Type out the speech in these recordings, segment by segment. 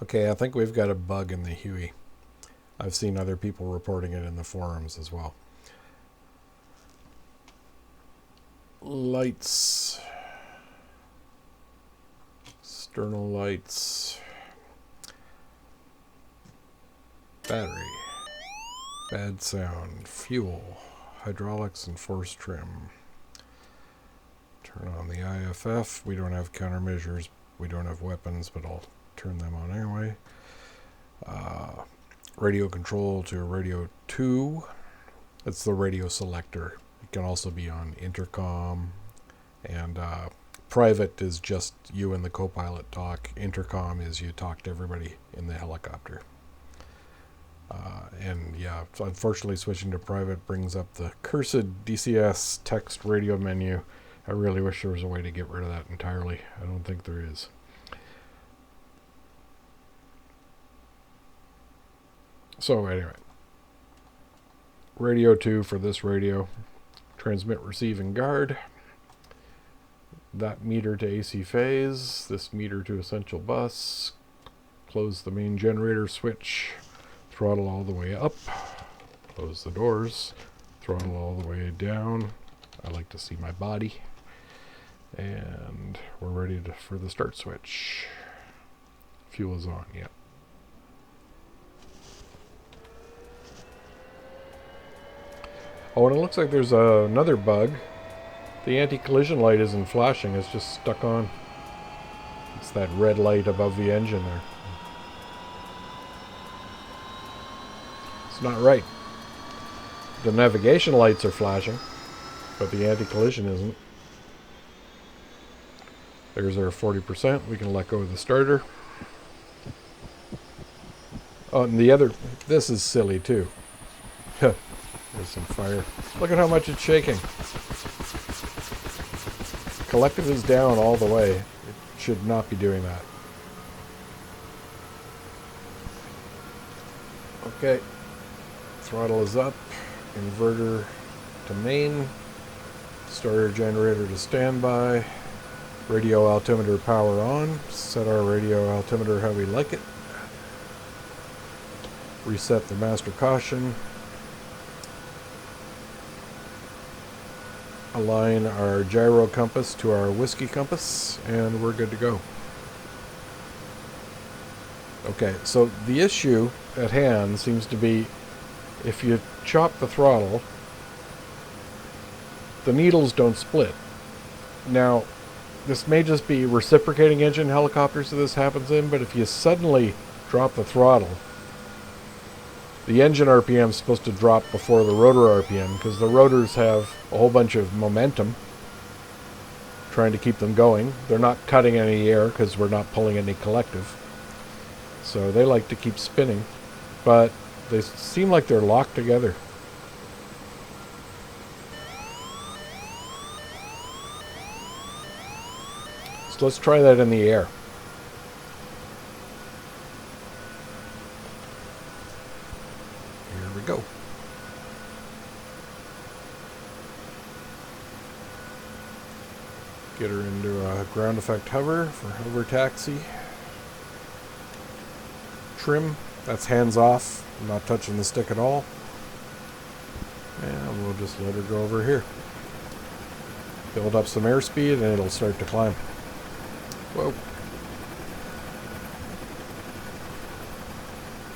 Okay, I think we've got a bug in the Huey. I've seen other people reporting it in the forums as well. Lights. External lights. Battery. Bad sound. Fuel. Hydraulics and force trim. Turn on the IFF. We don't have countermeasures. We don't have weapons, but I'll turn them on anyway. Radio control to radio 2. That's the radio selector. It can also be on intercom. And private is just you and the co-pilot talk. Intercom is you talk to everybody in the helicopter. And yeah, so unfortunately switching to private brings up the cursed DCS text radio menu. I really wish there was a way to get rid of that entirely. I don't think there is. So anyway, radio 2 for this radio. Transmit, receive, and guard. That meter to AC phase. This meter to essential bus. Close the main generator switch. Throttle all the way up. Close the doors. Throttle all the way down. I like to see my body. And we're ready for the start switch. Fuel is on, yeah. Oh, and it looks like there's another bug. The anti-collision light isn't flashing, it's just stuck on. It's that red light above the engine there. It's not right. The navigation lights are flashing, but the anti-collision isn't. There's our 40%. We can let go of the starter. Oh, and the other, this is silly too. There's some fire. Look at how much it's shaking. Collective is down all the way. It should not be doing that. Okay. Throttle is up. Inverter to main. Starter generator to standby. Radio altimeter power on. Set our radio altimeter how we like it. Reset the master caution. Align our gyro compass to our whiskey compass, and we're good to go. Okay, so the issue at hand seems to be if you chop the throttle, the needles don't split. Now, this may just be reciprocating engine helicopters that this happens in, but if you suddenly drop the throttle, the engine RPM is supposed to drop before the rotor RPM because the rotors have a whole bunch of momentum trying to keep them going. They're not cutting any air because we're not pulling any collective. So they like to keep spinning, but they seem like they're locked together. So let's try that in the air. Here we go. Get her into a ground effect hover for hover taxi. Trim, that's hands off. I'm not touching the stick at all. And we'll just let her go over here. Build up some airspeed and it'll start to climb. Whoa.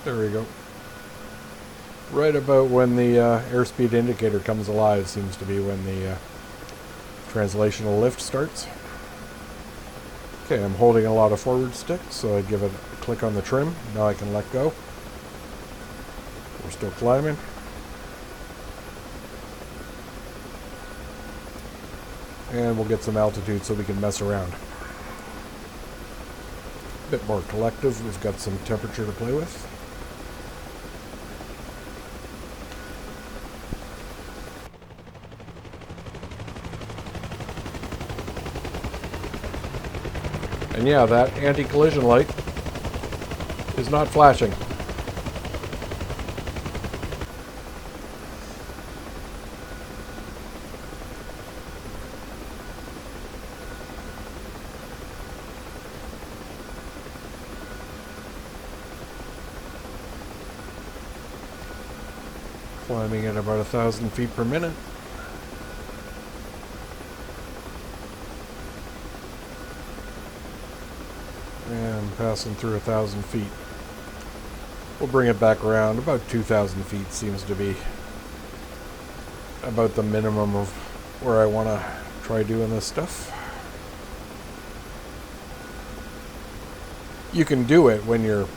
There we go. Right about when the airspeed indicator comes alive seems to be when the translational lift starts. Okay, I'm holding a lot of forward stick, so I give it a click on the trim. Now I can let go. We're still climbing. And we'll get some altitude so we can mess around. A bit more collective. We've got some temperature to play with. And yeah, that anti-collision light is not flashing. Climbing at about 1,000 feet per minute. And passing through 1,000 feet. We'll bring it back around. About 2,000 feet seems to be about the minimum of where I want to try doing this stuff. You can do it when you're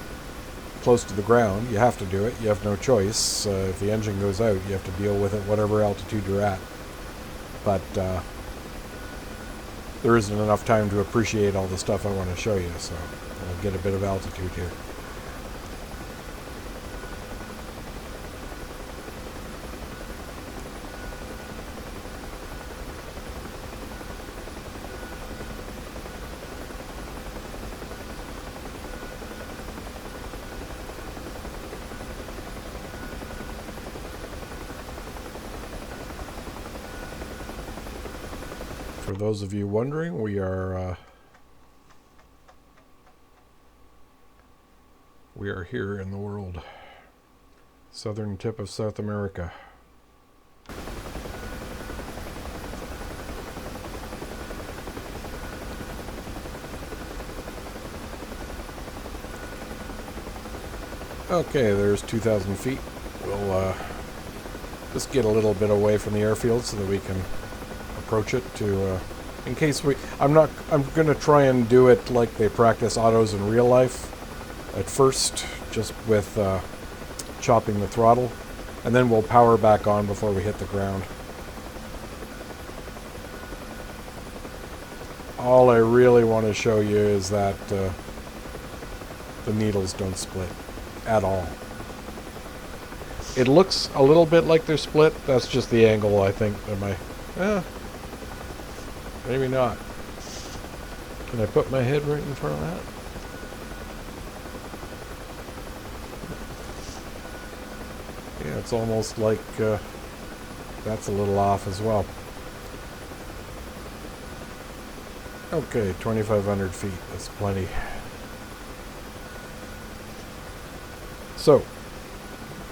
close to the ground. You have to do it. You have no choice. If the engine goes out, you have to deal with it whatever altitude you're at. But there isn't enough time to appreciate all the stuff I want to show you, so I'll get a bit of altitude here. For those of you wondering, we are here in the world, southern tip of South America. Okay, there's 2,000 feet. We'll just get a little bit away from the airfield so that we can approach it to in case I'm going to try and do it like they practice autos in real life at first, just with chopping the throttle, and then we'll power back on before we hit the ground. All I really want to show you is that the needles don't split at all. It looks a little bit like they're split. That's just the angle, I think, that my maybe not. Can I put my head right in front of that? Yeah, it's almost like that's a little off as well. Okay, 2,500 feet. That's plenty. So,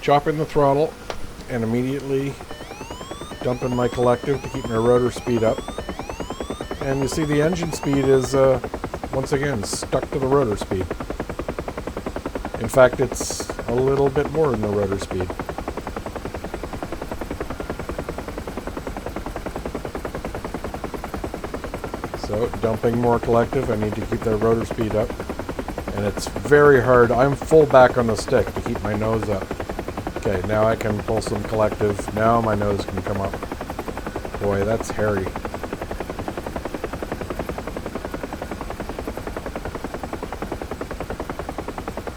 chopping the throttle and immediately dumping my collective to keep my rotor speed up. And you see the engine speed is, once again, stuck to the rotor speed. In fact, it's a little bit more than the rotor speed. So, dumping more collective, I need to keep that rotor speed up. And it's very hard. I'm full back on the stick to keep my nose up. Okay, now I can pull some collective. Now my nose can come up. Boy, that's hairy.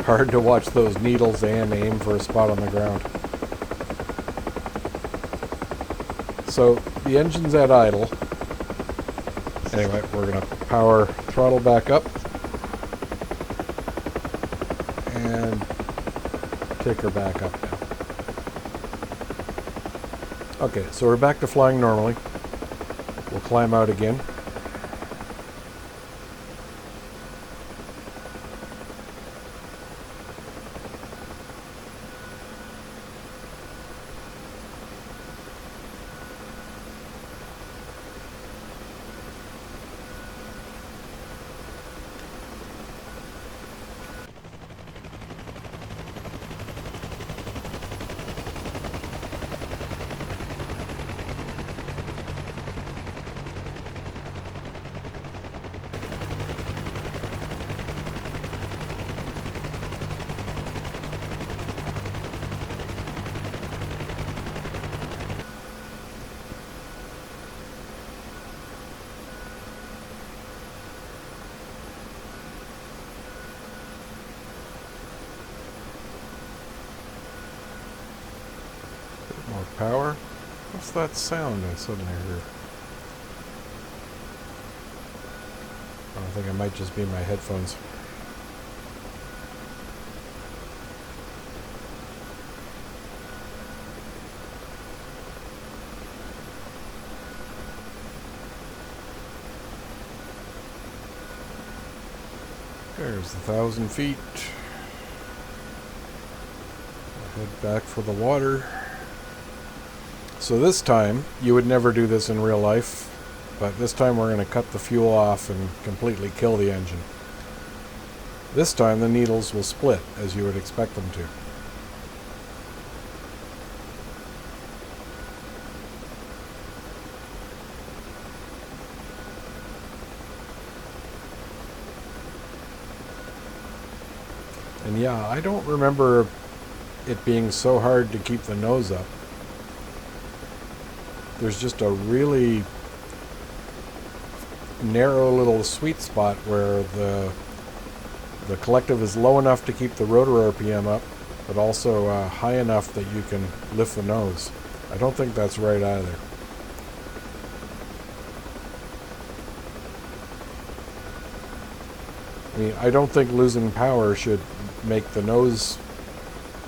Hard to watch those needles and aim for a spot on the ground. So the engine's at idle. Anyway, we're going to power throttle back up and take her back up now. Okay, so we're back to flying normally. We'll climb out again. More power. What's that sound I suddenly heard? I think it might just be my headphones. There's 1,000 feet. I'll head back for the water. So this time, you would never do this in real life, but this time we're going to cut the fuel off and completely kill the engine. This time the needles will split, as you would expect them to. And yeah, I don't remember it being so hard to keep the nose up. There's just a really narrow little sweet spot where the collective is low enough to keep the rotor RPM up, but also high enough that you can lift the nose. I don't think that's right either. I mean, I don't think losing power should make the nose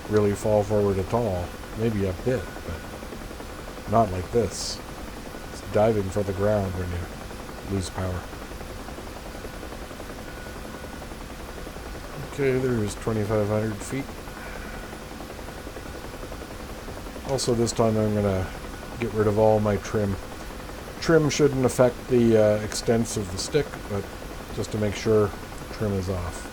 really fall forward at all. Maybe a bit, but not like this. It's diving for the ground when you lose power. Okay, there's 2,500 feet. Also this time I'm going to get rid of all my trim. Trim shouldn't affect the extents of the stick, but just to make sure trim is off.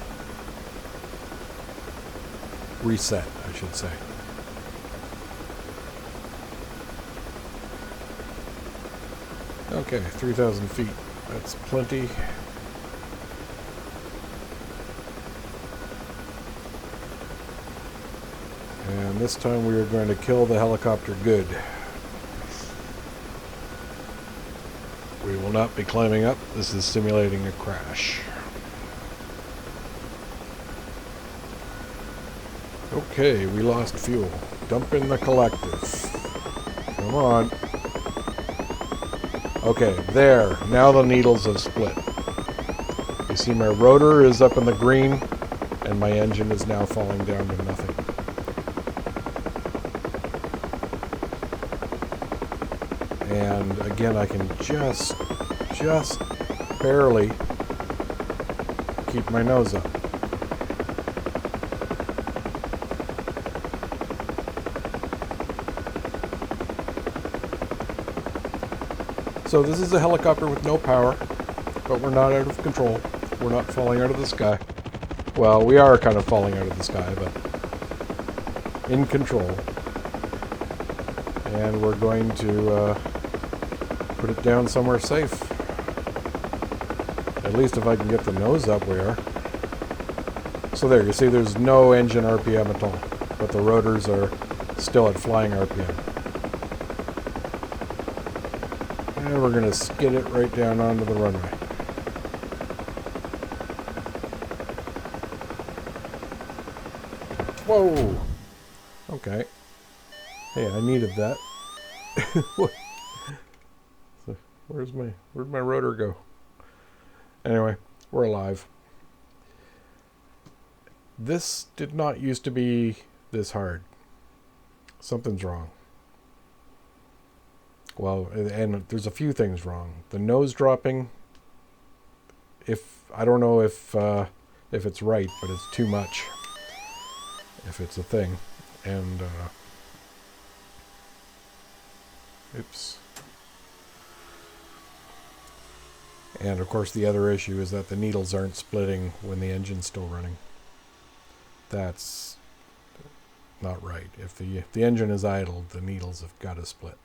Reset, I should say. Okay, 3,000 feet. That's plenty. And this time we are going to kill the helicopter good. We will not be climbing up. This is simulating a crash. Okay, we lost fuel. Dump in the collective. Come on. Okay, there. Now the needles have split. You see my rotor is up in the green, and my engine is now falling down to nothing. And again, I can just barely keep my nose up. So this is a helicopter with no power, but we're not out of control. We're not falling out of the sky. Well, we are kind of falling out of the sky, but in control. And we're going to put it down somewhere safe. At least if I can get the nose up, we are. So there, you see there's no engine RPM at all, but the rotors are still at flying RPM. And we're going to skid it right down onto the runway. Whoa! Okay. Hey, I needed that. So where'd my rotor go? Anyway, we're alive. This did not used to be this hard. Something's wrong. Well, and there's a few things wrong. The nose dropping, I don't know if it's right, but it's too much. If it's a thing. And oops. And of course the other issue is that the needles aren't splitting when the engine's still running. That's not right. If the engine is idle, the needles have got to split.